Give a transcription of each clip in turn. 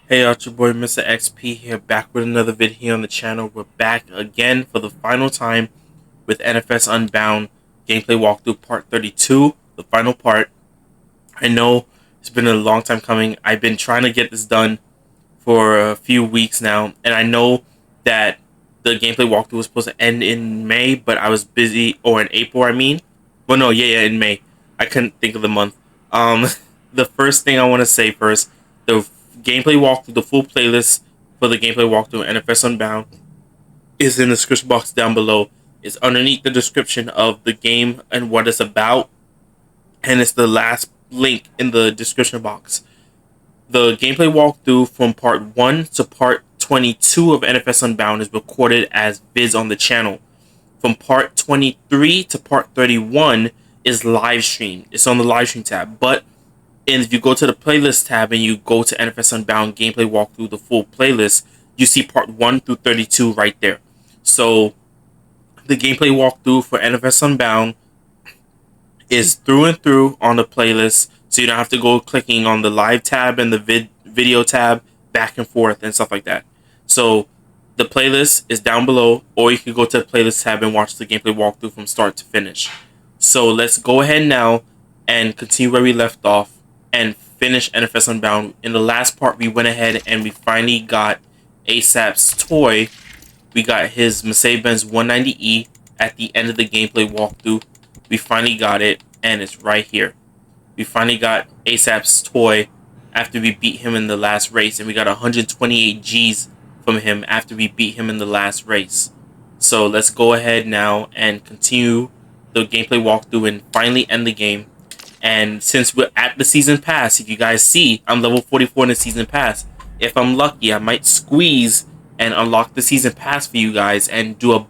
Hey out, your boy Mr. XP here, back with another video here on the channel. We're back again for the final time with NFS UnBound gameplay walkthrough part 32, the final part. I know it's been a long time coming. I've been trying to get this done for a few weeks now, and I know that the gameplay walkthrough was supposed to end in May, but I was busy, or in April, I mean. Well, no, yeah, in May. I couldn't think of the month. Um, the first thing I want to say first, the gameplay walkthrough, the full playlist for the gameplay walkthrough NFS Unbound is in the description box down below. It's underneath the description of the game and what it's about, and it's the last link in the description box. The gameplay walkthrough from part 1 to part 22 of NFS Unbound is recorded as vids on the channel. From part 23 to part 31 is live stream. It's on the live stream tab. But if you go to the playlist tab and you go to NFS Unbound gameplay walkthrough, the full playlist, you see part 1 through 32 right there. So the gameplay walkthrough for NFS Unbound is through and through on the playlist, so you don't have to go clicking on the live tab and the video tab back and forth and stuff like that. So the playlist is down below, or you can go to the playlist tab and watch the gameplay walkthrough from start to finish. So let's go ahead now and continue where we left off and finish NFS Unbound. In the last part, we went ahead and we finally got ASAP's toy. We got his Mercedes-Benz 190E at the end of the gameplay walkthrough. We finally got it, and it's right here. We finally got ASAP's toy after we beat him in the last race, and we got 128 G's from him after we beat him in the last race. So let's go ahead now and continue the gameplay walkthrough and finally end the game. And since we're at the season pass, if you guys see, I'm level 44 in the season pass. If I'm lucky, I might squeeze and unlock the season pass for you guys and do a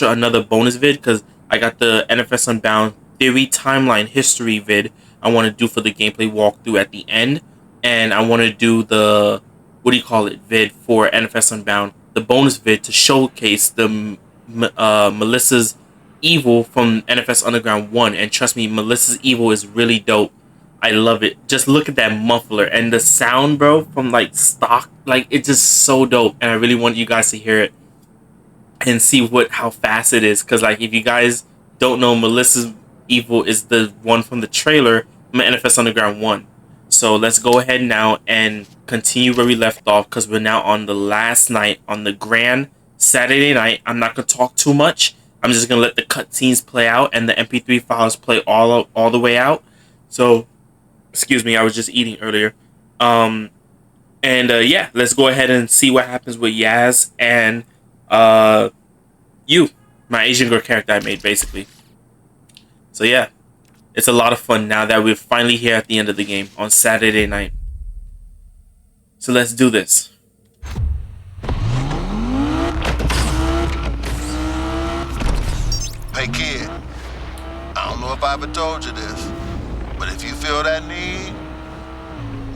another bonus vid, because I got the NFS Unbound theory timeline history vid I want to do for the gameplay walkthrough at the end. And I want to do the, vid for NFS Unbound, the bonus vid to showcase the Melissa's Evil from NFS Underground 1. And trust me, Melissa's Evil is really dope. I love it. Just look at that muffler and the sound, bro, from like stock. Like, it's just so dope. And I really want you guys to hear it and see how fast it is. Because like, if you guys don't know, Melissa's Evil is the one from the trailer from NFS Underground 1. So let's go ahead now and continue where we left off, because we're now on the last night, on the grand Saturday night. I'm not going to talk too much. I'm just going to let the cutscenes play out and the MP3 files play all the way out. So, excuse me, I was just eating earlier. Yeah, let's go ahead and see what happens with Yaz and you, my Asian girl character I made, basically. So yeah, it's a lot of fun now that we're finally here at the end of the game on Saturday night. So let's do this. Hey kid, I don't know if I ever told you this, but if you feel that need,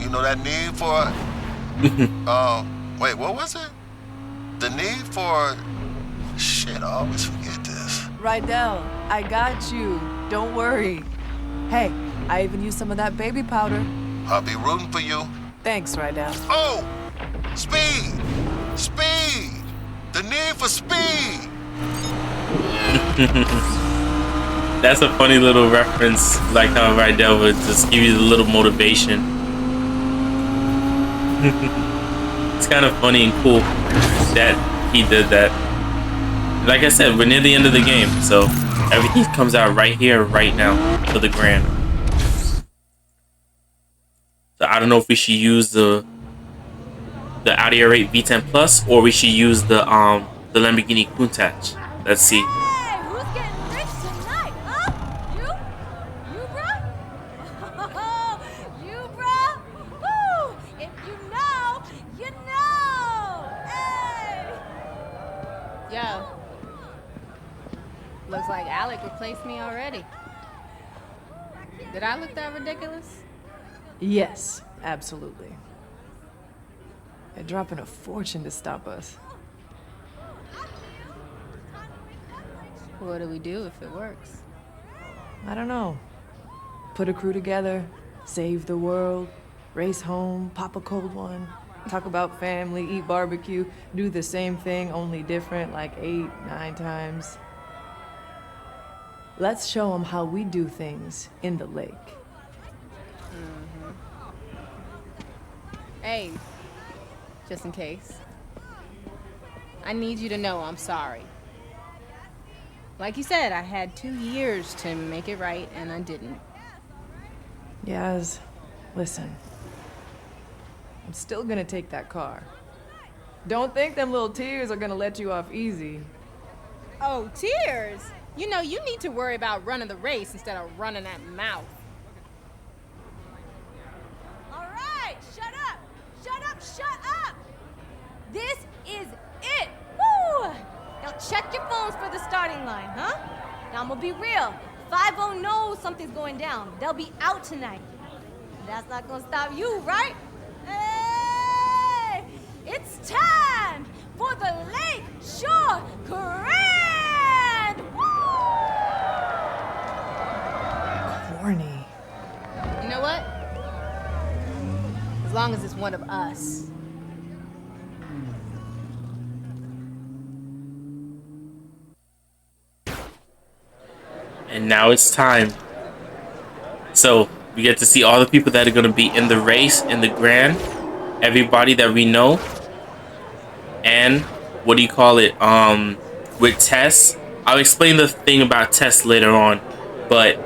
you know that need for, wait, what was it? The need for, shit, I always forget this. Rydell, I got you. Don't worry. Hey, I even used some of that baby powder. I'll be rooting for you. Thanks, Rydell. Oh, speed, speed, the need for speed. That's a funny little reference, like how Rydell would just give you the little motivation. It's kind of funny and cool that he did that. Like I said, we're near the end of the game, so everything comes out right here, right now, for the grand. So I don't know if we should use the Audi R8 V10 Plus, or we should use the Lamborghini Countach. Let's see. Hey, who's getting rich tonight, huh? You, bruh? You, bruh? Woo! If you know, you know. Hey. Yo. Looks like Alec replaced me already. Did I look that ridiculous? Yes, absolutely. They're dropping a fortune to stop us. What do we do if it works? I don't know. Put a crew together, save the world, race home, pop a cold one. Talk about family, eat barbecue, do the same thing, only different like 8, 9 times. Let's show them how we do things in the lake. Hey, just in case. I need you to know I'm sorry. Like you said, I had 2 years to make it right, and I didn't. Yaz, listen. I'm still gonna take that car. Don't think them little tears are gonna let you off easy. Oh, tears? You know, you need to worry about running the race instead of running that mouth. All right, shut up! Shut up, shut up! This is it! Woo! Now check your phones for the starting line, huh? Now I'm gonna be real. 5-0 knows something's going down. They'll be out tonight. That's not gonna stop you, right? Hey! It's time for the Lakeshore Grand! Woo! Corny. You know what? As long as it's one of us. And now it's time. So we get to see all the people that are going to be in the race, in the Grand. Everybody that we know. And what do you call it? With Tess. I'll explain the thing about Tess later on. But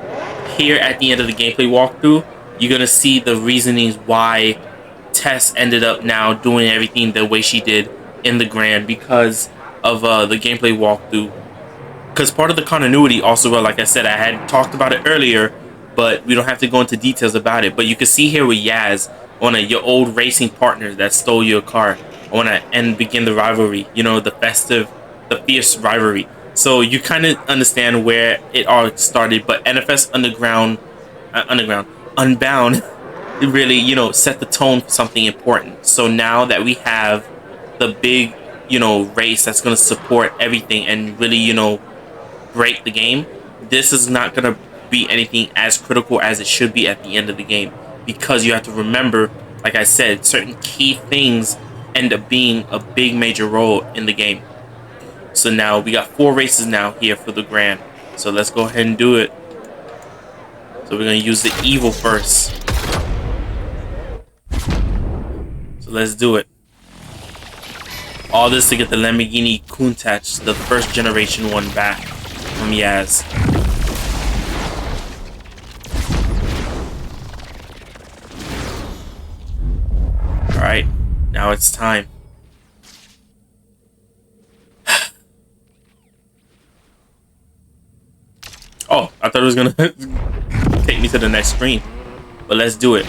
here at the end of the gameplay walkthrough, you're going to see the reasonings why Tess ended up now doing everything the way she did in the Grand because of the gameplay walkthrough. Because part of the continuity also, like I said, I had talked about it earlier, but we don't have to go into details about it. But you can see here with Yaz, your old racing partner that stole your car, and begin the rivalry, you know, the fierce rivalry. So you kind of understand where it all started. But NFS Unbound, it really, you know, set the tone for something important. So now that we have the big, you know, race that's going to support everything and really, you know, break the game, this is not going to be anything as critical as it should be at the end of the game, because you have to remember, like I said, certain key things end up being a big major role in the game. So now we got 4 races now here for the Grand, so let's go ahead and do it. So we're going to use the Evil first, so let's do it. All this to get the Lamborghini Countach, the first generation one, back from Yaz. Alright, now it's time. Oh, I thought it was gonna take me to the next screen. But let's do it.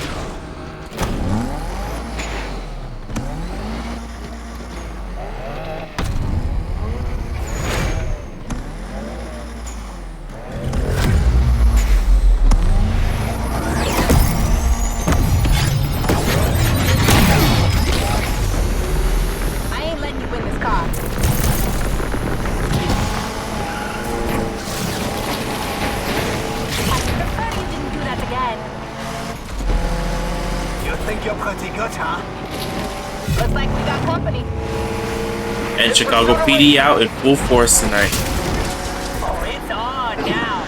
And Chicago PD out in full force tonight. Oh, it's on now.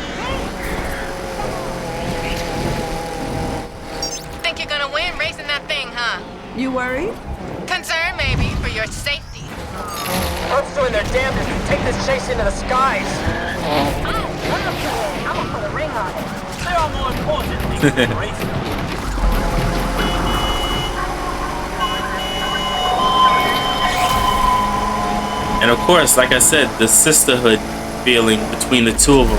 Think you're gonna win racing that thing, huh? You worried? Concerned, maybe, for your safety. Earth's doing their damnedest to take this chase into the skies. I'm gonna put a ring on it. There are more important things than racing. And of course, like I said, the sisterhood feeling between the two of them.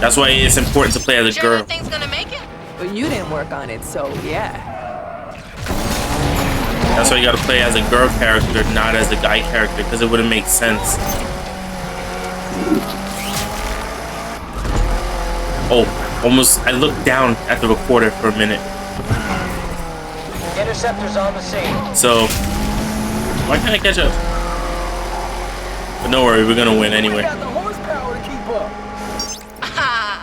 That's why it's important to play as a girl. Sure thing's gonna make it? But you didn't work on it, so yeah. That's why you gotta play as a girl character, not as a guy character, because it wouldn't make sense. Oh, almost, I looked down at the recorder for a minute. Interceptors on the scene. So, why can't I catch up? But don't worry, we're gonna win anyway. We got the horsepower to keep up.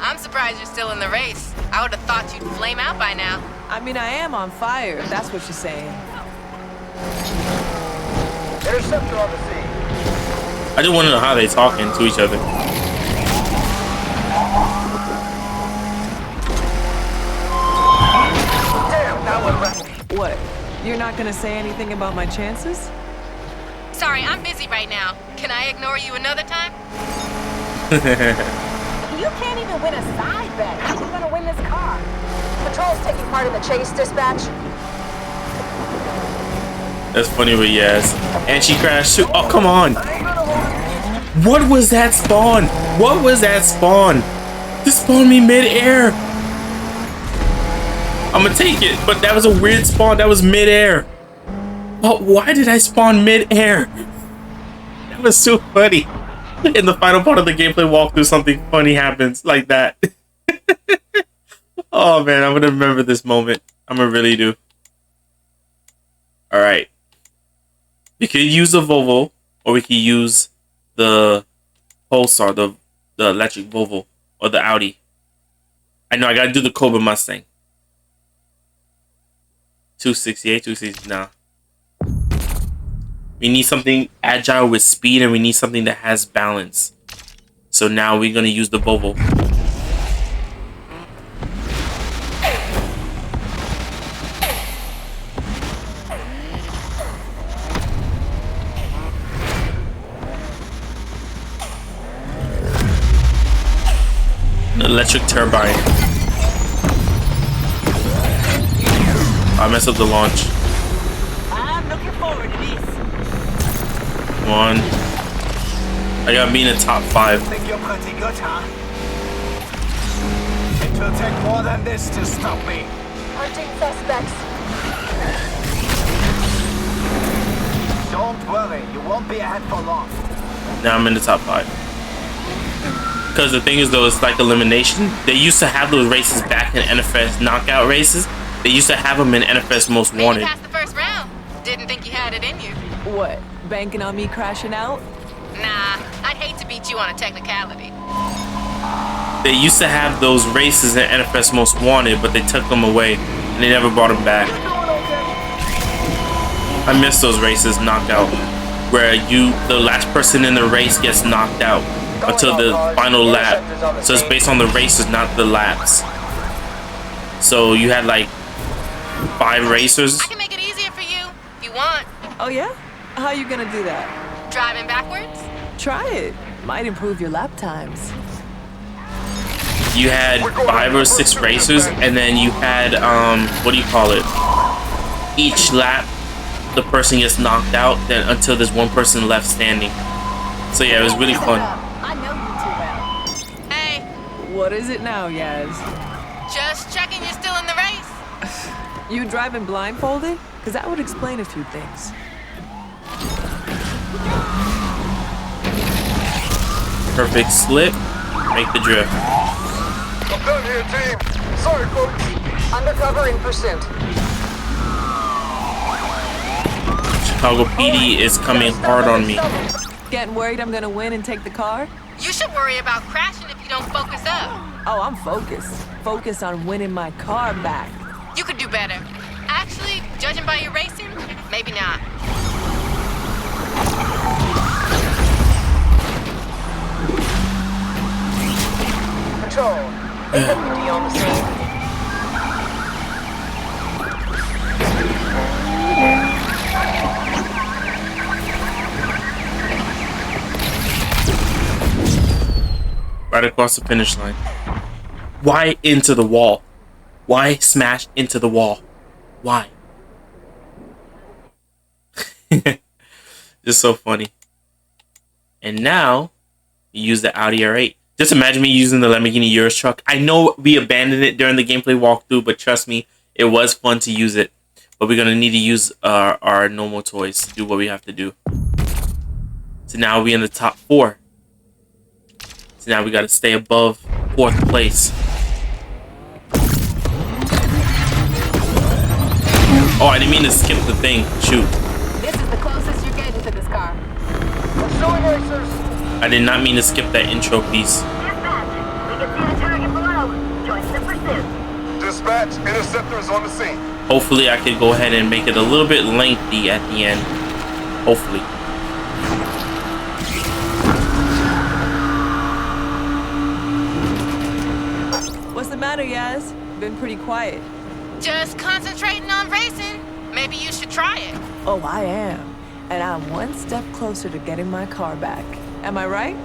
I'm surprised you're still in the race. I would have thought you'd flame out by now. I mean, I am on fire, if that's what you're saying. Interceptor on the scene. I just want to know how they talking to each other. Damn, that one right. What? You're not gonna say anything about my chances? Sorry, I'm busy right now. Can I ignore you another time? You can't even win a side bet. How are you gonna win this car? Patrol's taking part in the chase, dispatch. That's funny with Yaz. And she crashed too. Oh, come on. What was that spawn? What was that spawn? This spawned me mid-air. I'm gonna take it, but that was a weird spawn. That was mid-air. Oh, why did I spawn mid-air? That was so funny. In the final part of the gameplay walkthrough, something funny happens like that. Oh man, I'm gonna remember this moment. I'm gonna really do. All right. We could use the Volvo, or we could use the Pulsar, the electric Volvo, or the Audi. I know I gotta do the Cobra Mustang. 268, 260, nah. We need something agile with speed, and we need something that has balance. So now we're gonna use the Volvo. Electric turbine. I messed up the launch. I'm looking forward to this. Come on. I gotta be in the top 5. Think you're pretty good, huh? It will take more than this to stop me. Hunting suspects. Don't worry, you won't be ahead for long. Now I'm in the top 5. Because the thing is though, it's like elimination. They used to have those races back in NFS knockout races. They used to have them in NFS Most Wanted. Made it past the first round. Didn't think you had it in you. What? Banking on me crashing out? Nah, I'd hate to beat you on a technicality. They used to have those races in NFS Most Wanted, but they took them away and they never brought them back. I miss those races knockout, where the last person in the race gets knocked out until the final lap. So it's based on the races, not the laps. So you had like 5 racers. I can make it easier for you if you want. Oh yeah? How you gonna do that? Driving backwards? Try it. Might improve your lap times. You had 5 or 6 racers, and then you had what do you call it? Each lap, the person gets knocked out, then until there's one person left standing. So yeah, it was really fun. I know you too well. Hey, What is it now, Yaz? just checking you're still in the race. You driving blindfolded? Because that would explain a few things. Perfect slip, make the drift. I'm done here, team. Sorry, folks. Undercover in pursuit. Chicago PD is coming hard on me. Getting worried I'm gonna win and take the car? You should worry about crashing if you don't focus up. Oh, I'm focused. Focused on winning my car back. You could do better. Actually, judging by your racing, maybe not. Patrol. AWD on the scene. Right across the finish line. Why into the wall? Why smash into the wall? Why? Just so funny. And now, you use the Audi R8. Just imagine me using the Lamborghini Urus truck. I know we abandoned it during the gameplay walkthrough, but trust me, it was fun to use it. But we're going to need to use our normal toys to do what we have to do. So now we're in the top 4. So now we got to stay above 4th place. Oh, I didn't mean to skip the thing. Shoot. This is the closest you're getting to this car. Pursuing racers. I did not mean to skip that intro piece. Dispatch. We can see the target below. Join the pursuit. Dispatch, interceptor is on the scene. Hopefully I could go ahead and make it a little bit lengthy at the end. Hopefully. matter, Yaz? Been pretty quiet. Just concentrating on racing. Maybe you should try it. Oh, I am. And I'm one step closer to getting my car back. Am I right?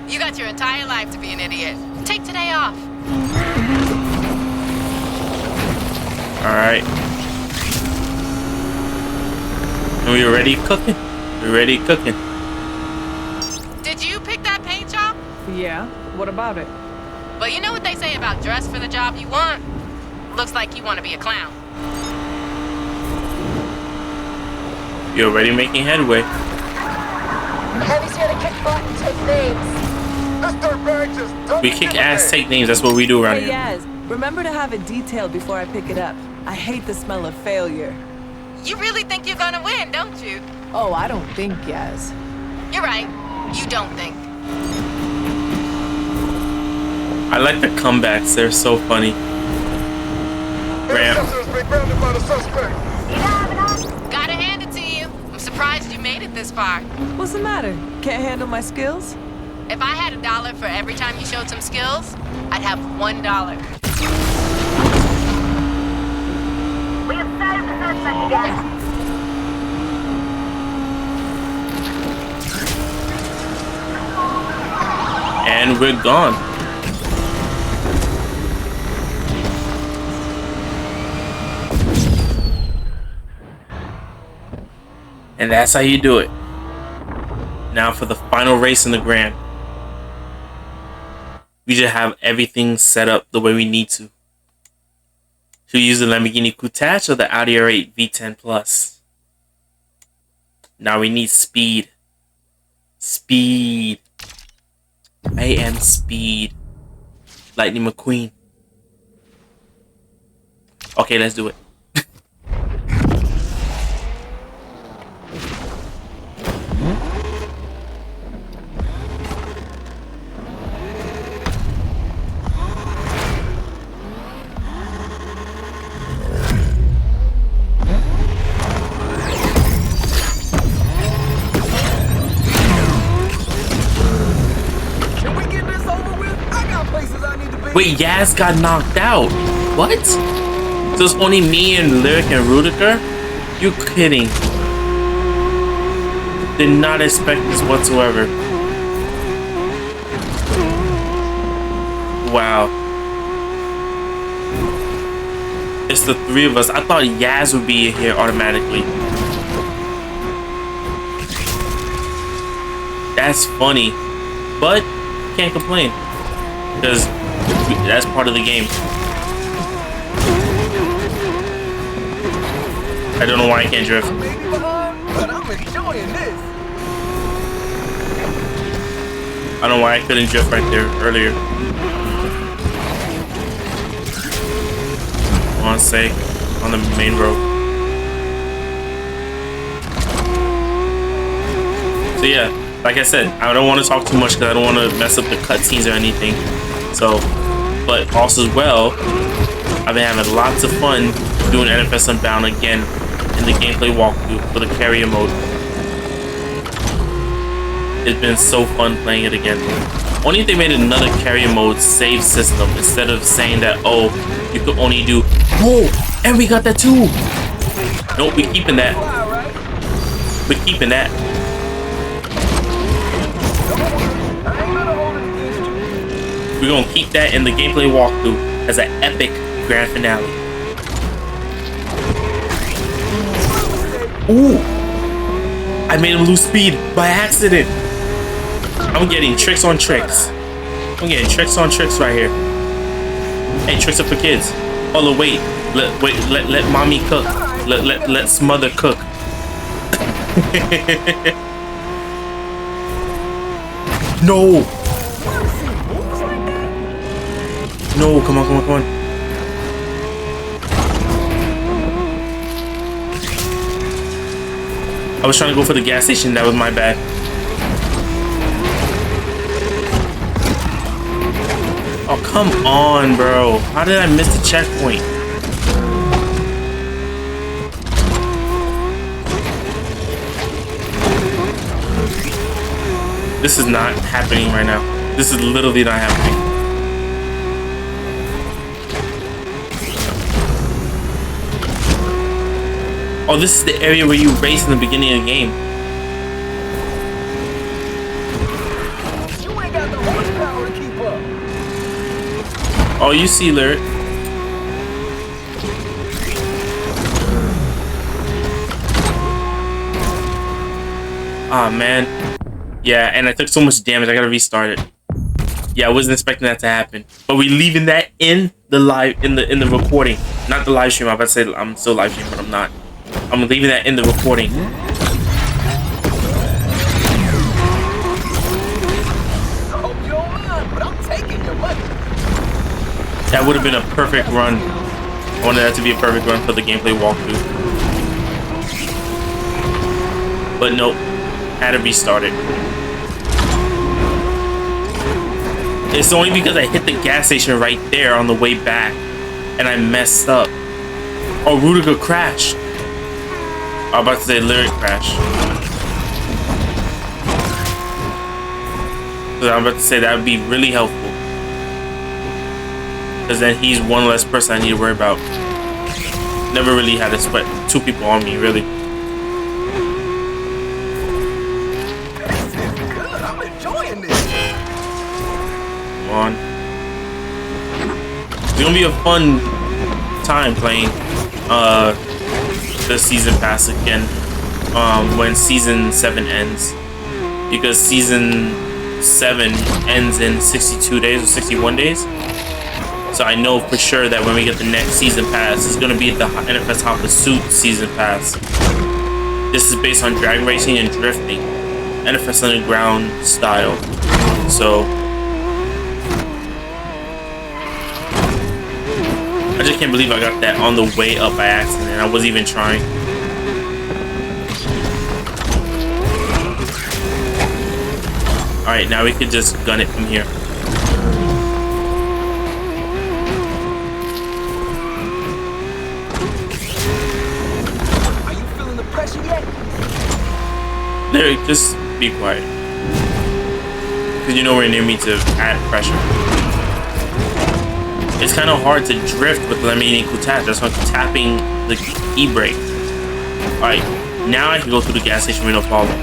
You got your entire life to be an idiot. Take today off. Alright. And we already cooking. We're already cooking. Did you pick that paint job? Yeah. What about it? Well, you know what they say about dress for the job you want? Looks like you want to be a clown. You're already making headway. Heavy's here to kick butt and take names. This dirtbag just don't We kick give a ass, damn. take names. That's what we do around Hey, here. Yaz, remember to have it detailed before I pick it up. I hate the smell of failure. You really think you're gonna win, don't you? Oh, I don't think, Yaz. You're right. You don't think. I like the comebacks. They're so funny. Ram. Interceptor has been grounded by the suspect. Gotta hand it to you. I'm surprised you made it this far. What's the matter? Can't handle my skills? If I had $1 for every time you showed some skills, I'd have $1. We have sighted the suspect again. And we're gone. And that's how you do it. Now for the final race in the Grand. We just have everything set up the way we need to. Should we use the Lamborghini Countach or the Audi R8 V10 Plus? Now we need speed. Speed. I am Speed. Lightning McQueen. Okay, let's do it. Wait, Yaz got knocked out. What? So it's only me and Lyric and Rudiger? You kidding? Did not expect this whatsoever. Wow. It's the three of us. I thought Yaz would be here automatically. That's funny. But can't complain. Because that's part of the game. I don't know why I can't drift. But I'm enjoying this. I don't know why I couldn't drift right there earlier. I want to say on the main road. So yeah, like I said, I don't want to talk too much because I don't want to mess up the cutscenes or anything. So, but also as well, I've been having lots of fun doing NFS UnBound again in the gameplay walkthrough for the carrier mode. It's been so fun playing it again. Only if they made another carrier mode save system instead of saying that, oh, you could only do, whoa, and we got that too. Nope, we're keeping that. We're keeping that. We're gonna keep that in the gameplay walkthrough as an epic grand finale. Ooh! I made him lose speed by accident. I'm getting tricks on tricks. I'm getting tricks on tricks right here. Hey, tricks are for kids. Oh, no, wait. Let mommy cook. Let smother cook. No! No, come on, come on, come on. I was trying to go for the gas station. That was my bad. Oh, come on, bro. How did I miss the checkpoint? This is not happening right now. This is literally not happening. Oh, this is the area where you race in the beginning of the game. You ain't got the horsepower to keep up. Oh, you see, Lyric. Ah, man. Yeah, and I took so much damage. I gotta restart it. Yeah, I wasn't expecting that to happen. But we leaving that in the live in the recording, not the live stream. I'm about to say I'm still live streaming, but I'm not. I'm leaving that in the recording. I hope you don't mind, but I'm taking your money. That would have been a perfect run. I wanted that to be a perfect run for the gameplay walkthrough. But nope, had to restart it. It's only because I hit the gas station right there on the way back and I messed up. Oh, Rudiger crashed. I was about to say Lyric crash. So I'm about to say that would be really helpful. Because then he's one less person I need to worry about. Never really had to sweat two people on me, really. Good, I'm enjoying this. Come on. It's gonna be a fun time playing the season pass again when season 7 ends, because season 7 ends in 62 days or 61 days. So I know for sure that when we get the next season pass, it's gonna be the NFS Hot Pursuit season pass. This is based on drag racing and drifting, NFS Underground style. So I just can't believe I got that on the way up by accident. I wasn't even trying. Alright, now we could just gun it from here. Are you feeling the pressure yet? Lyric, just be quiet. Because you're nowhere near me to add pressure. It's kind of hard to drift with limiting equal tap. That's why I'm tapping the e-brake. Alright, now I can go through the gas station with no problem.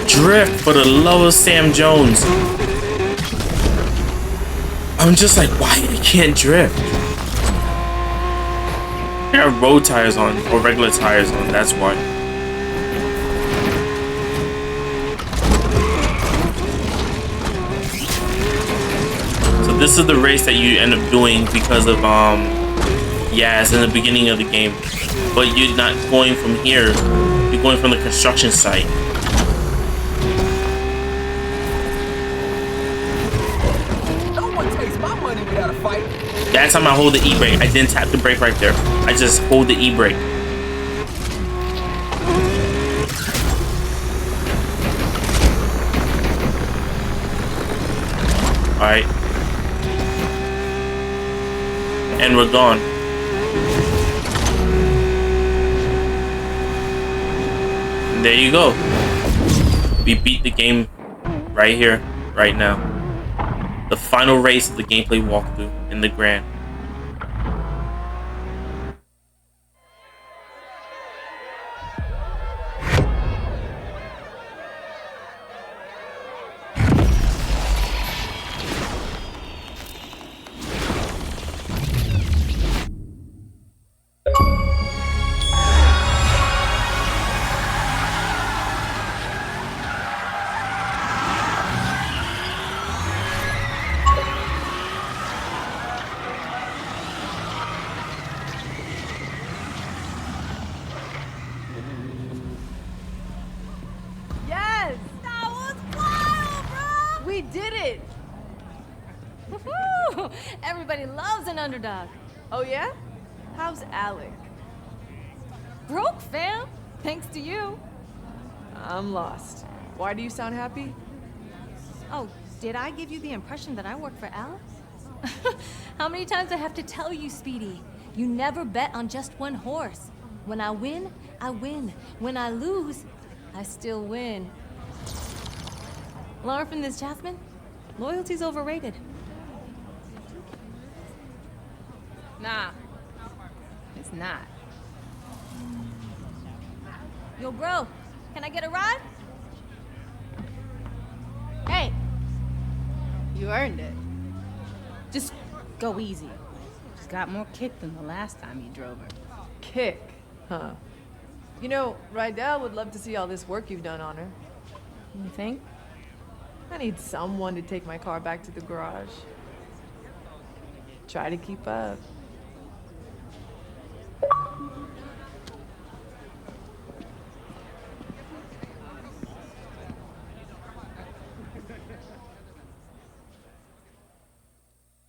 Drift for the love of Sam Jones. I'm just like, why I can't drift? I got road tires on, or regular tires on, that's why. This is the race that you end up doing because of yeah, it's in the beginning of the game, but you're not going from here, you're going from the construction site. No one takes my money without a fight. That time I hold the e-brake. I didn't tap the brake right there. I just hold the e-brake. Alright. And we're gone. And there you go. We beat the game right here, right now. The final race of the gameplay walkthrough in the Grand. Yes! That was wild, bro! We did it! Woohoo! Everybody loves an underdog. Oh yeah? How's Alec? Broke, fam. Thanks to you. I'm lost. Why do you sound happy? Oh, did I give you the impression that I work for Alex? How many times I have to tell you, Speedy? You never bet on just one horse. When I win, I win. When I lose, I still win. Learn from this, Jasmine. Loyalty's overrated. Nah, it's not. Yo, bro, can I get a ride? Hey, You earned it. Just go easy. She's got more kick than the last time you drove her. Kick, huh? You know, Rydell would love to see all this work you've done on her. You think? I need someone to take my car back to the garage. Try to keep up.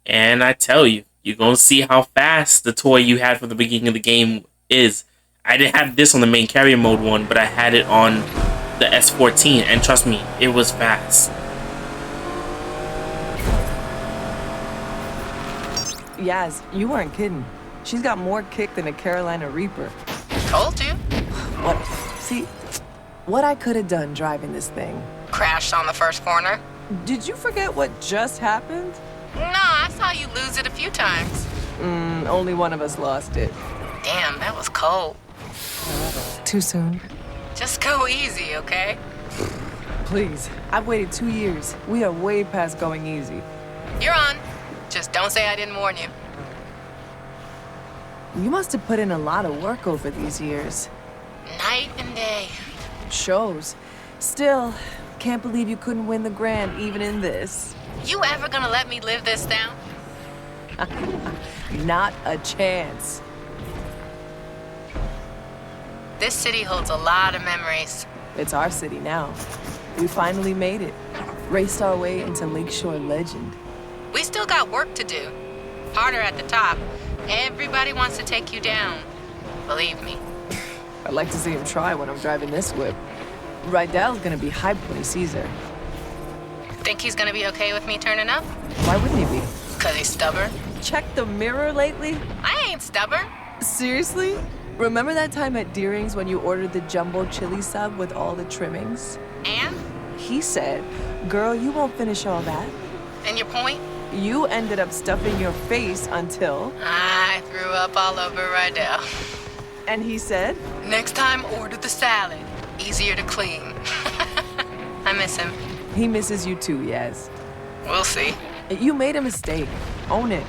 And I tell you, you're going to see how fast the toy you had from the beginning of the game is. I didn't have this on the main carrier mode one, but I had it on the S14, and trust me, it was fast. Yaz, you weren't kidding. She's got more kick than a Carolina Reaper. Told you. What? See, what I could have done driving this thing. Crashed on the first corner. Did you forget what just happened? No, I saw you lose it a few times. Only one of us lost it. Damn, that was cold. Too soon. Just go easy, okay? Please, I've waited 2 years. We are way past going easy. You're on. Just don't say I didn't warn you. You must have put in a lot of work over these years. Night and day. Shows. Still, can't believe you couldn't win the Grand even in this. You ever gonna let me live this down? Not a chance. This city holds a lot of memories. It's our city now. We finally made it. Raced our way into Lakeshore legend. We still got work to do. Harder at the top. Everybody wants to take you down. Believe me. I'd like to see him try when I'm driving this whip. Rydell's gonna be hyped when he sees her. Think he's gonna be okay with me turning up? Why wouldn't he be? 'Cause he's stubborn. Checked the mirror lately? I ain't stubborn. Seriously? Remember that time at Deering's when you ordered the jumbo chili sub with all the trimmings? And? He said, girl, you won't finish all that. And your point? You ended up stuffing your face until... I threw up all over Rydell. And he said? Next time, order the salad. Easier to clean. I miss him. He misses you too, yes. We'll see. You made a mistake. Own it.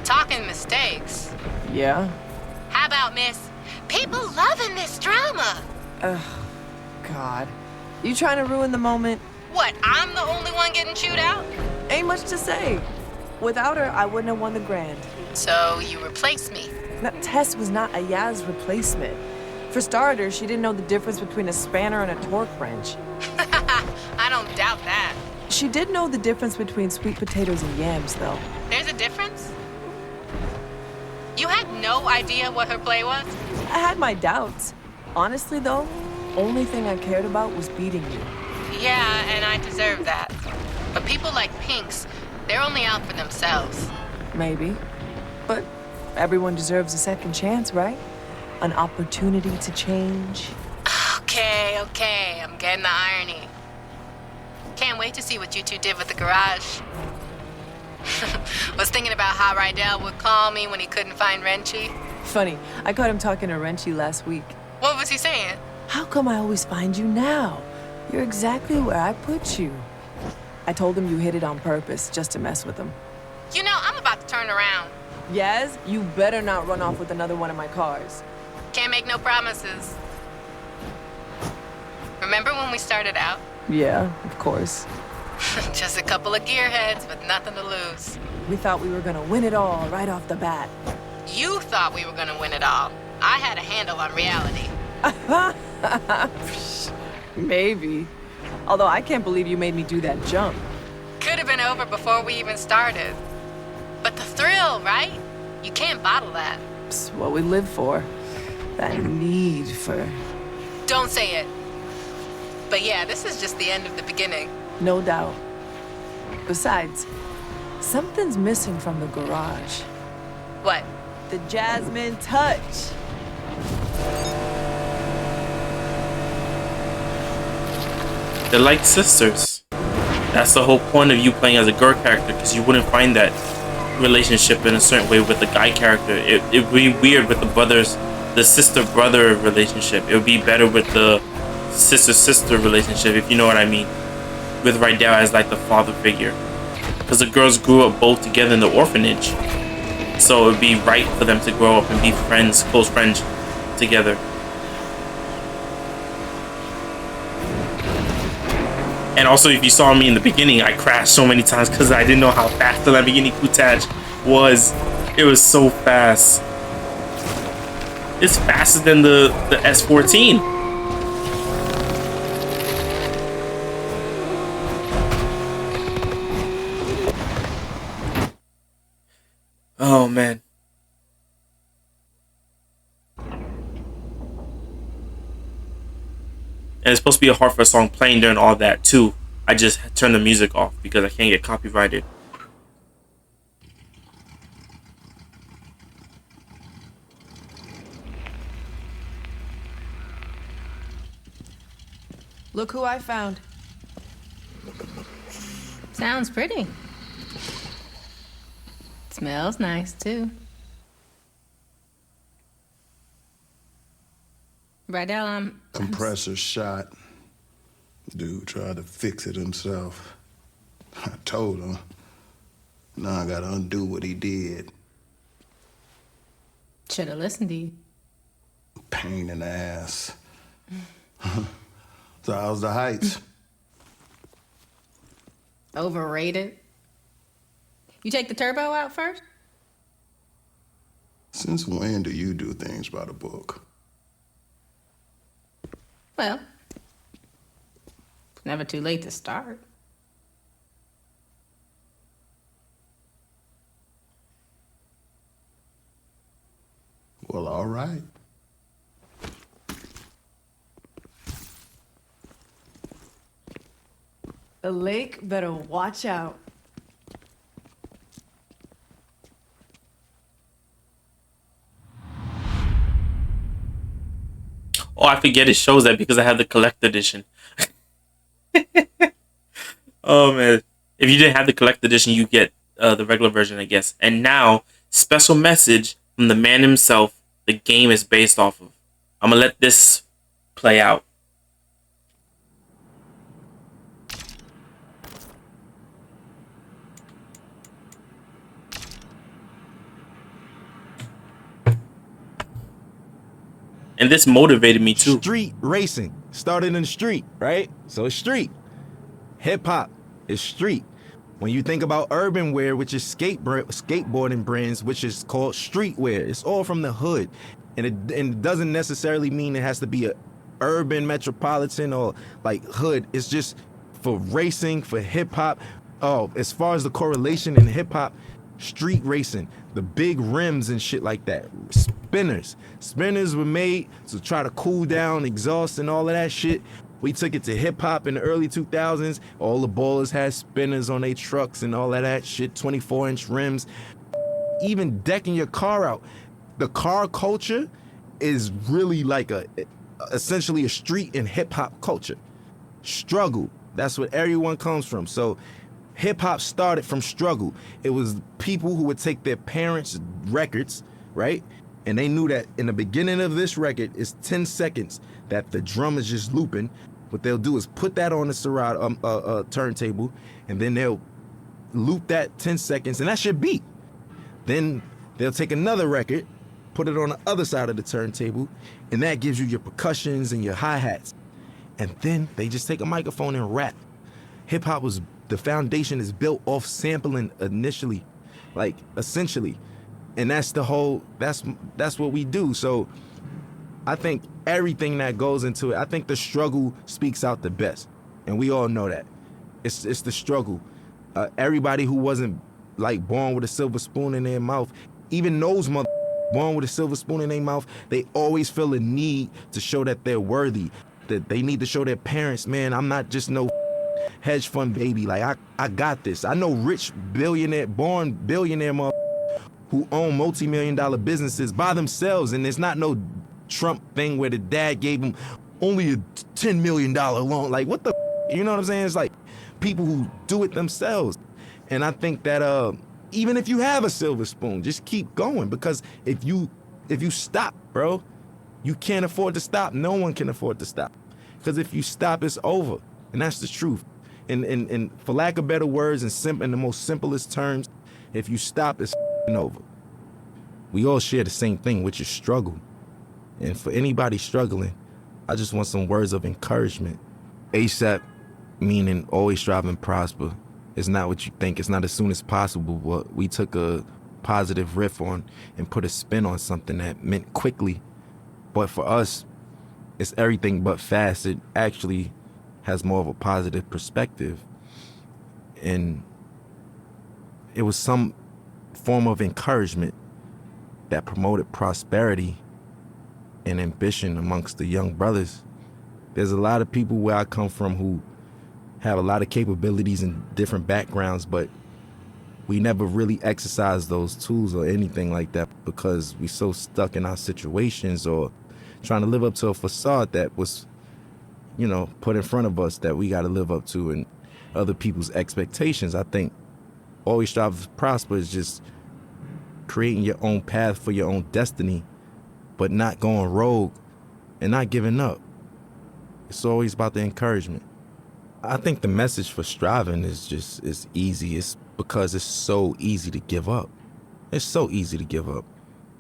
Talking mistakes. Yeah? How about, miss? People loving this drama. Ugh, God. You trying to ruin the moment? What, I'm the only one getting chewed out? Ain't much to say. Without her, I wouldn't have won the Grand. So you replace me? That Tess was not a Yaz replacement. For starters, she didn't know the difference between a spanner and a torque wrench. I don't doubt that. She did know the difference between sweet potatoes and yams, though. There's a difference? You had no idea what her play was? I had my doubts. Honestly, though, only thing I cared about was beating you. Yeah, and I deserve that. But people like Pinks, they're only out for themselves. Maybe. But everyone deserves a second chance, right? An opportunity to change. Okay, I'm getting the irony. Can't wait to see what you two did with the garage. Was thinking about how Rydell would call me when he couldn't find Wrenchy. Funny, I caught him talking to Wrenchy last week. What was he saying? How come I always find you now? You're exactly where I put you. I told him you hit it on purpose, just to mess with him. You know, I'm about to turn around. Yaz, you better not run off with another one of my cars. Can't make no promises. Remember when we started out? Yeah, of course. Just a couple of gearheads with nothing to lose. We thought we were gonna win it all right off the bat. You thought we were gonna win it all. I had a handle on reality. Maybe. Although I can't believe you made me do that jump. Could have been over before we even started. But the thrill, right? You can't bottle that. It's what we live for. That need for... Don't say it. But yeah, this is just the end of the beginning. No doubt. Besides, something's missing from the garage. What? The Jasmine touch. They're like sisters. That's the whole point of you playing as a girl character, because you wouldn't find that relationship in a certain way with the guy character. It'd be weird with the brothers, the sister-brother relationship. It would be better with the sister-sister relationship, if you know what I mean. With Rydell as like the father figure. Because the girls grew up both together in the orphanage. So it would be right for them to grow up and be friends, close friends together. And also, if you saw me in the beginning, I crashed so many times because I didn't know how fast the Lamborghini Countach was. It was so fast. It's faster than the S14. Oh, man. And it's supposed to be a Heartfelt song playing during all that too. I just turned the music off because I can't get copyrighted. Look who I found. Sounds pretty. Smells nice too. Rydell, Compressor shot. Dude tried to fix it himself. I told him. Now I gotta undo what he did. Should have listened to you. Pain in the ass. So how's the heights? Overrated. You take the turbo out first? Since when do you do things by the book? Well, it's never too late to start. Well, all right. The lake better watch out. Oh, I forget it shows that because I have the collector edition. Oh, man. If you didn't have the collector edition, you get the regular version, I guess. And now, special message from the man himself the game is based off of. I'm going to let this play out. And this motivated me too. Street racing started in the street, right? So it's street. Hip hop is street. When you think about urban wear, which is skateboarding brands, which is called streetwear, it's all from the hood. And it doesn't necessarily mean it has to be a urban metropolitan or like hood. It's just for racing, for hip hop. Oh, as far as the correlation in hip hop, street racing, the big rims and shit like that. Spinners were made to try to cool down exhaust and all of that shit. We took it to hip hop in the early 2000s. All the ballers had spinners on their trucks and all of that shit, 24-inch rims. Even decking your car out. The car culture is really like essentially a street and hip hop culture. Struggle, that's what everyone comes from. So hip hop started from struggle. It was people who would take their parents' records, right? And they knew that in the beginning of this record is 10 seconds that the drum is just looping. What they'll do is put that on the Serato turntable, and then they'll loop that 10 seconds, and that's your beat. Then they'll take another record, put it on the other side of the turntable, and that gives you your percussions and your hi-hats. And then they just take a microphone and rap. Hip hop was, the foundation is built off sampling initially, like essentially. And that's the whole, that's what we do. So I think everything that goes into it, I think the struggle speaks out the best. And we all know that. It's the struggle. Everybody who wasn't like born with a silver spoon in their mouth, even those born with a silver spoon in their mouth, they always feel a need to show that they're worthy, that they need to show their parents, man, I'm not just no hedge fund baby. Like I got this. I know rich billionaire, born billionaire who own multi-million-dollar businesses by themselves, and it's not no Trump thing where the dad gave him only a $10 million loan. Like, what the, you know what I'm saying? It's like people who do it themselves. And I think that even if you have a silver spoon, just keep going, because if you stop, bro, You can't afford to stop. No one can afford to stop. Because if you stop, it's over. And that's the truth. And for lack of better words and in the most simplest terms, if you stop, it's over. We all share the same thing, which is struggle. And for anybody struggling, I just want some words of encouragement. ASAP, meaning always strive and prosper. It's not what you think. It's not as soon as possible, but we took a positive riff on and put a spin on something that meant quickly. But for us, it's everything but fast. It actually has more of a positive perspective. And it was some form of encouragement that promoted prosperity and ambition amongst the young brothers. There's a lot of people where I come from who have a lot of capabilities and different backgrounds, but we never really exercise those tools or anything like that because we so stuck in our situations or trying to live up to a facade that was, put in front of us that we got to live up to and other people's expectations. I think always strive to prosper is just creating your own path for your own destiny, but not going rogue and not giving up. It's always about the encouragement. I think the message for striving is easy. It's because it's so easy to give up. It's so easy to give up.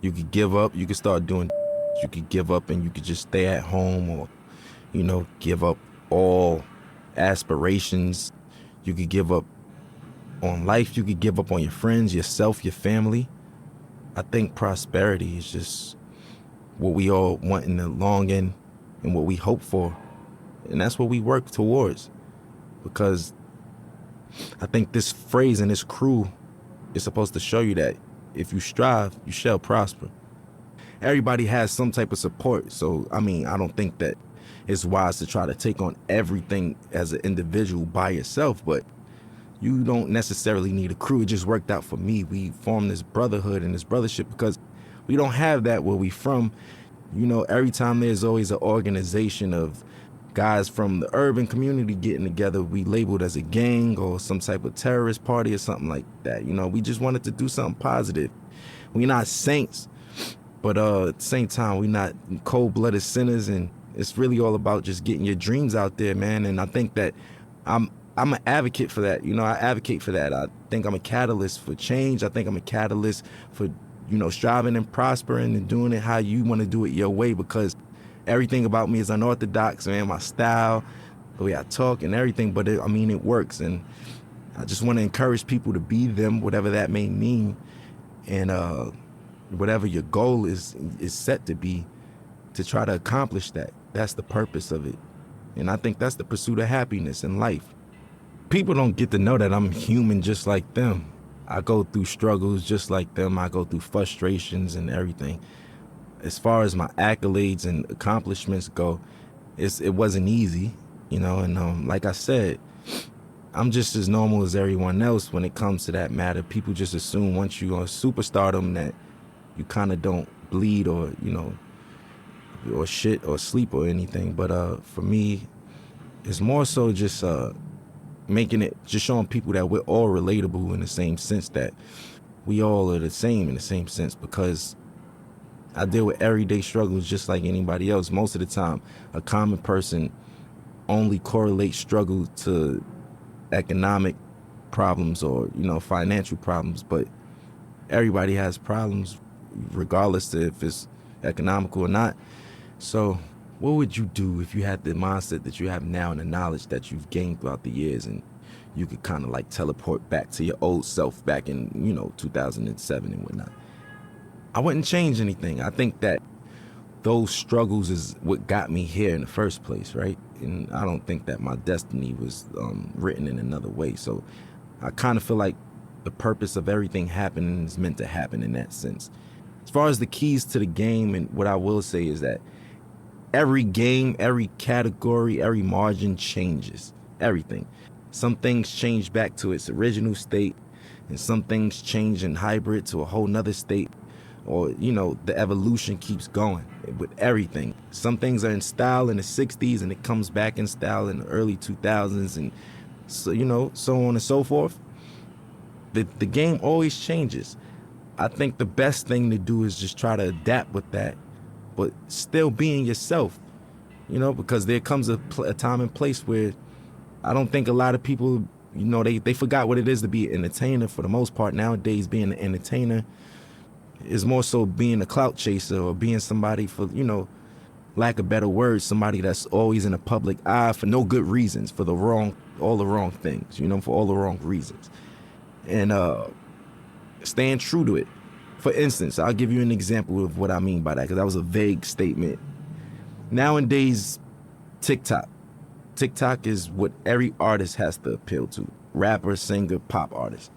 You could give up, you could start doing, you could give up and you could just stay at home or, give up all aspirations. You could give up on life. You could give up on your friends, yourself, your family. I think prosperity is just what we all want in the long end and what we hope for. And that's what we work towards. Because I think this phrase and this crew is supposed to show you that if you strive, you shall prosper. Everybody has some type of support. So, I don't think that it's wise to try to take on everything as an individual by yourself, but you don't necessarily need a crew. It just worked out for me. We formed this brotherhood and this brothership because we don't have that where we from. Every time there's always an organization of guys from the urban community getting together, we labeled as a gang or some type of terrorist party or something like that. We just wanted to do something positive. We're not saints, but at the same time, we're not cold-blooded sinners, and it's really all about just getting your dreams out there, man. And I think that I'm an advocate for that. I advocate for that. I think I'm a catalyst for change. I think I'm a catalyst for, striving and prospering and doing it how you want to do it your way, because everything about me is unorthodox, man. My style, the way I talk and everything, but it works. And I just want to encourage people to be them, whatever that may mean. And whatever your goal is set to be, to try to accomplish that. That's the purpose of it. And I think that's the pursuit of happiness in life. People don't get to know that I'm human just like them. I go through struggles just like them. I go through frustrations and everything. As far as my accolades and accomplishments go, it wasn't easy, and like I said, I'm just as normal as everyone else when it comes to that matter. People just assume once you're on superstardom that you kind of don't bleed or, or shit or sleep or anything. But for me, it's more so just just showing people that we're all relatable in the same sense, that we all are the same in the same sense, because I deal with everyday struggles just like anybody else. Most of the time, a common person only correlates struggle to economic problems or, financial problems, but everybody has problems regardless of if it's economical or not. So what would you do if you had the mindset that you have now and the knowledge that you've gained throughout the years, and you could kind of like teleport back to your old self back in, 2007 and whatnot? I wouldn't change anything. I think that those struggles is what got me here in the first place, right? And I don't think that my destiny was written in another way. So I kind of feel like the purpose of everything happening is meant to happen in that sense. As far as the keys to the game, and what I will say is that every game, every category, every margin changes. Everything. Some things change back to its original state, and some things change in hybrid to a whole nother state. Or, the evolution keeps going with everything. Some things are in style in the 60s and it comes back in style in the early 2000s, and so, so on and so forth. The game always changes. I think the best thing to do is just try to adapt with that, but still being yourself, you know, because there comes a time and place where I don't think a lot of people, you know, they forgot what it is to be an entertainer for the most part. Nowadays, being an entertainer is more so being a clout chaser or being somebody for, you know, lack of better words, somebody that's always in the public eye for no good reasons, for all the wrong things, you know, for all the wrong reasons. And staying true to it. For instance, I'll give you an example of what I mean by that, because that was a vague statement. Nowadays, TikTok is what every artist has to appeal to. Rapper, singer, pop artist.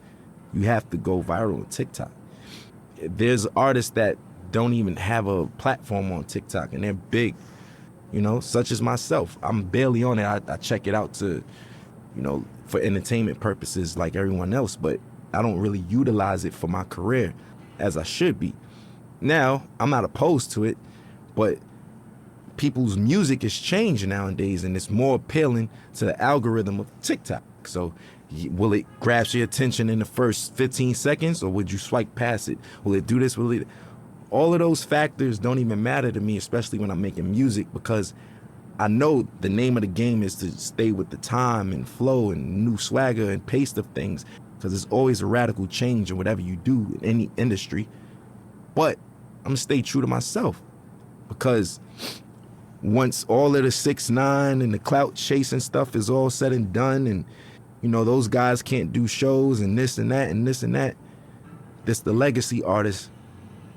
You have to go viral on TikTok. There's artists that don't even have a platform on TikTok, and they're big, you know, such as myself. I'm barely on it. I check it out to, you know, for entertainment purposes like everyone else, but I don't really utilize it for my career as I should be. Now, I'm not opposed to it, but people's music is changing nowadays, and it's more appealing to the algorithm of TikTok. So will it grasp your attention in the first 15 seconds, or would you swipe past it? Will it do this? Will it? All of those factors don't even matter to me, especially when I'm making music, because I know the name of the game is to stay with the time and flow and new swagger and pace of things, because there's always a radical change in whatever you do in any industry. But I'm gonna stay true to myself, because once all of the 6ix9ine and the clout chasing stuff is all said and done, and you know those guys can't do shows and this and that and this and that, this the legacy artists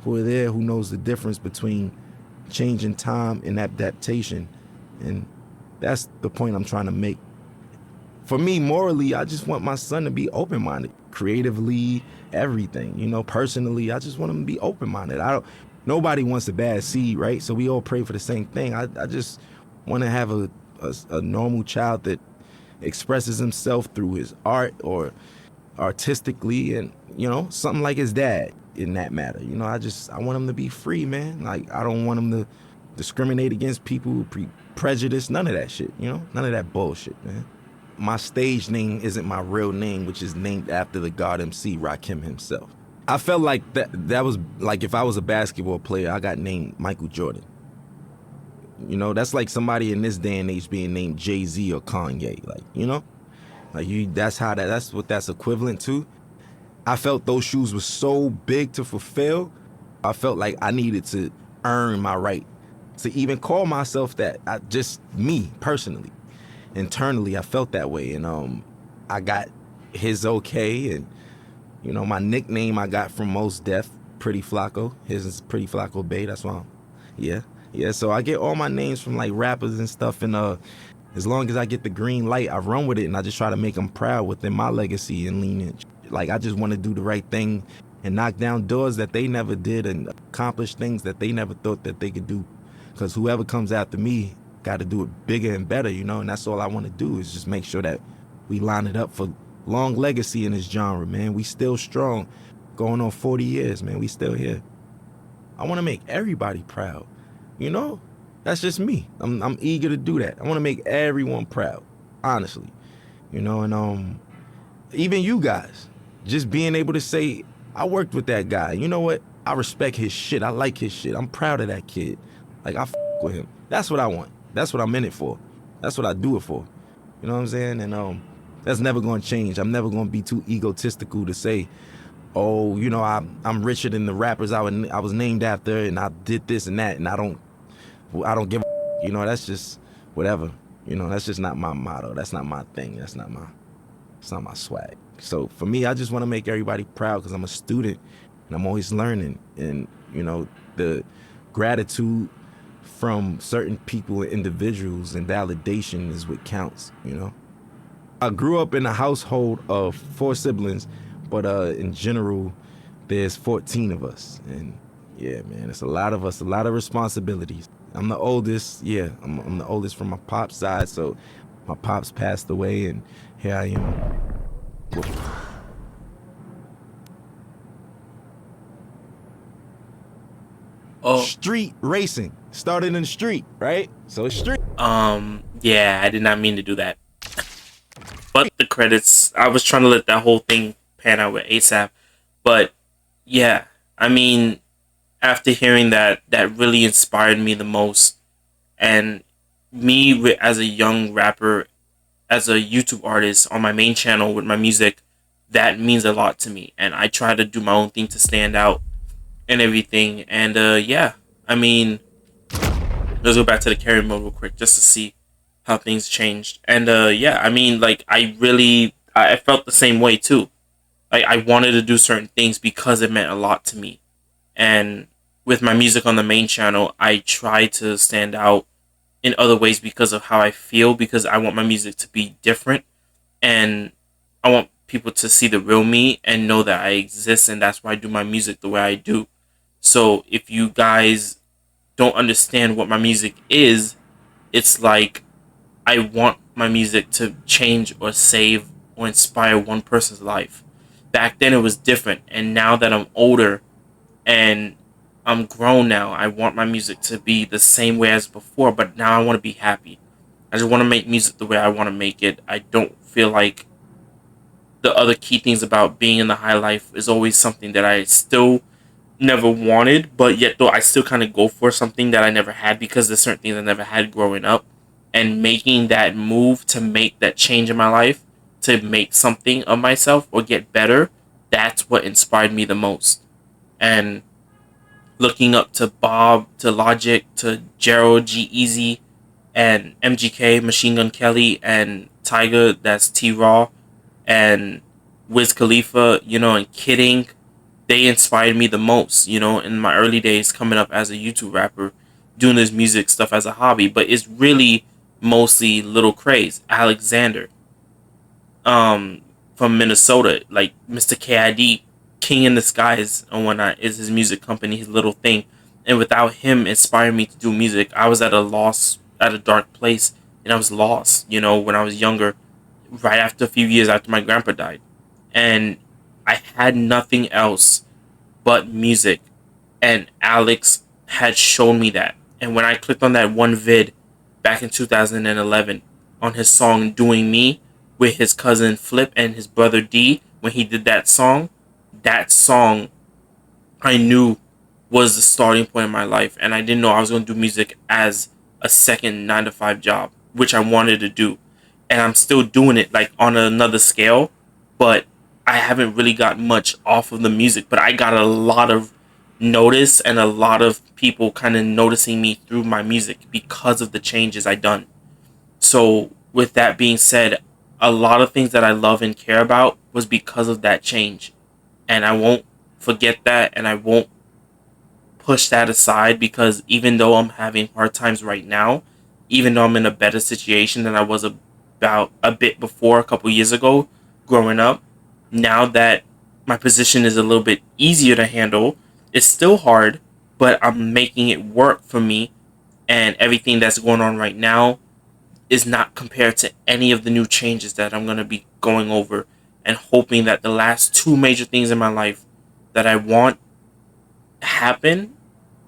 who are there, who knows the difference between changing time and adaptation. And that's the point I'm trying to make. For me, morally, I just want my son to be open-minded, creatively, everything. You know, personally, I just want him to be open-minded. Nobody wants a bad seed, right? So we all pray for the same thing. I just want to have a normal child that expresses himself through his art or artistically, and, you know, something like his dad in that matter. You know, I want him to be free, man. Like, I don't want him to discriminate against people, prejudice, none of that shit, you know? None of that bullshit, man. My stage name isn't my real name, which is named after the God MC, Rakim himself. I felt like that was like if I was a basketball player, I got named Michael Jordan. You know, that's like somebody in this day and age being named Jay-Z or Kanye, like, you know? Like that's what that's equivalent to. I felt those shoes were so big to fulfill. I felt like I needed to earn my right to even call myself that. Just me, personally. Internally, I felt that way. And I got his okay. And, you know, my nickname I got from Mos Def, Pretty Flacco. His is Pretty Flacco Bay. That's why Yeah, so I get all my names from, like, rappers and stuff. And as long as I get the green light, I run with it. And I just try to make them proud within my legacy and lineage. Like, I just want to do the right thing and knock down doors that they never did and accomplish things that they never thought that they could do. Because whoever comes after me got to do it bigger and better, you know, and that's all I want to do is just make sure that we line it up for long legacy in this genre, man. We still strong, going on 40 years, man. We still here. I want to make everybody proud, you know? That's just me. I'm eager to do that. I want to make everyone proud, honestly, you know, and even you guys, just being able to say, I worked with that guy. You know what? I respect his shit. I like his shit. I'm proud of that kid. Like, I with him. That's what I want. That's what I'm in it for. That's what I do it for. You know what I'm saying? And that's never going to change. I'm never going to be too egotistical to say, oh, you know, I'm richer than the rappers I was named after, and I did this and that, and I don't give a, you know, that's just whatever. You know, that's just not my motto. That's not my thing. It's not my swag. So for me, I just want to make everybody proud because I'm a student and I'm always learning. And, you know, the gratitude from certain people and individuals and validation is what counts, you know. I grew up in a household of 4 siblings, but in general, there's 14 of us. And yeah, man, it's a lot of us, a lot of responsibilities. I'm the oldest, yeah, I'm the oldest from my pop's side, so my pops passed away, and here I am. Oh. Street racing. Started in the street, right? So it's street. Yeah, I did not mean to do that. But the credits, I was trying to let that whole thing pan out with ASAP. But yeah, I mean, after hearing that, that really inspired me the most. And as a young rapper, as a YouTube artist on my main channel with my music, that means a lot to me. And I try to do my own thing to stand out and everything. And yeah, I mean, let's go back to the carry mode real quick just to see how things changed. And yeah, I mean, like, I felt the same way too. Like, I wanted to do certain things because it meant a lot to me. And with my music on the main channel, I try to stand out in other ways because of how I feel, because I want my music to be different, and I want people to see the real me and know that I exist, and that's why I do my music the way I do. So if you guys don't understand what my music is, it's like I want my music to change or save or inspire one person's life. Back then it was different, and now that I'm older and I'm grown now, I want my music to be the same way as before, but now I want to be happy. I just want to make music the way I want to make it. I don't feel like the other key things about being in the high life is always something that I still never wanted, but yet though I still kind of go for something that I never had because there's certain things I never had growing up. And making that move to make that change in my life, to make something of myself or get better, that's what inspired me the most. And looking up to Bob, to Logic, to Gerald G Easy, and MGK, Machine Gun Kelly, and Tiger, that's T-Raw, and Wiz Khalifa, you know, and Kidding, they inspired me the most, you know, in my early days coming up as a YouTube rapper, doing this music stuff as a hobby. But it's really mostly Little Craze, Alexander, from Minnesota, like Mr. KID, King in the Skies and whatnot is his music company, his little thing. And without him inspiring me to do music, I was at a loss, at a dark place, and I was lost, you know, when I was younger, right after a few years after my grandpa died. And I had nothing else but music. And Alex had shown me that. And when I clicked on that one vid back in 2011 on his song Doing Me with his cousin Flip and his brother D, when he did that song I knew was the starting point in my life. And I didn't know I was going to do music as a second 9-to-5 job, which I wanted to do. And I'm still doing it, like, on another scale, but I haven't really got much off of the music. But I got a lot of notice and a lot of people kind of noticing me through my music because of the changes I done. So with that being said, a lot of things that I love and care about was because of that change. And I won't forget that, and I won't push that aside, because even though I'm having hard times right now, even though I'm in a better situation than I was about a bit before a couple years ago growing up, now that my position is a little bit easier to handle, it's still hard, but I'm making it work for me. And everything that's going on right now is not compared to any of the new changes that I'm going to be going over, and hoping that the last two major things in my life that I want happen,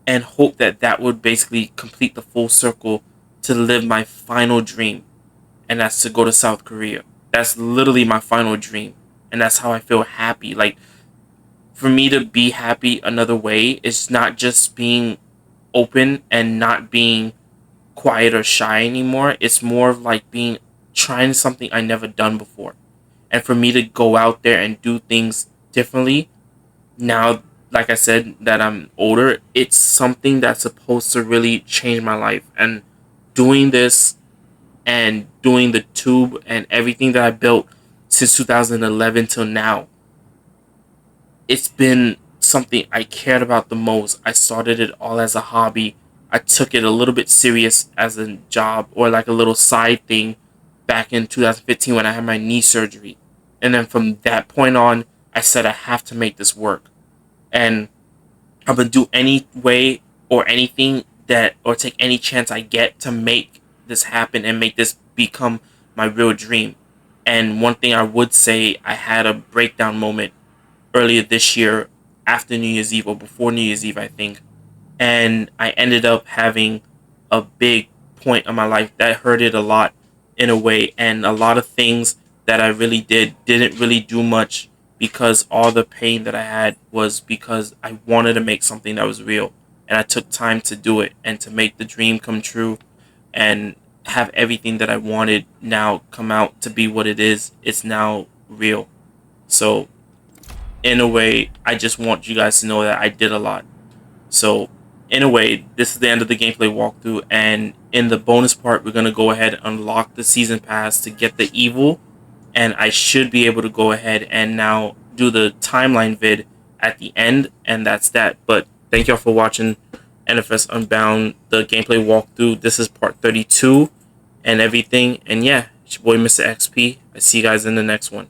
and hope that that would basically complete the full circle to live my final dream, and that's to go to South Korea. That's literally my final dream, and that's how I feel happy. Like, for me to be happy another way is not just being open and not being quiet or shy anymore. It's more of like trying something I never done before. And for me to go out there and do things differently now, like I said, that I'm older, it's something that's supposed to really change my life. And doing this and doing the tube and everything that I built since 2011 till now, it's been something I cared about the most. I started it all as a hobby. I took it a little bit serious as a job, or like a little side thing, back in 2015 when I had my knee surgery. And then from that point on, I said I have to make this work. And I'm going to do any way or anything or take any chance I get to make this happen and make this become my real dream. And one thing I would say, I had a breakdown moment earlier this year after New Year's Eve, or before New Year's Eve, I think. And I ended up having a big point in my life that hurted a lot in a way. And a lot of things that I really didn't really do much because all the pain that I had was because I wanted to make something that was real, and I took time to do it and to make the dream come true and have everything that I wanted now come out to be what it is. It's now real. So in a way, I just want you guys to know that I did a lot. So in a way, this is the end of the gameplay walkthrough, and in the bonus part, we're going to go ahead and unlock the season pass to get the evil, and I should be able to go ahead and now do the timeline vid at the end, and that's that. But thank y'all for watching NFS UnBound, the gameplay walkthrough. This is part 32 and everything, and yeah, it's your boy Mr. XP. I see you guys in the next one.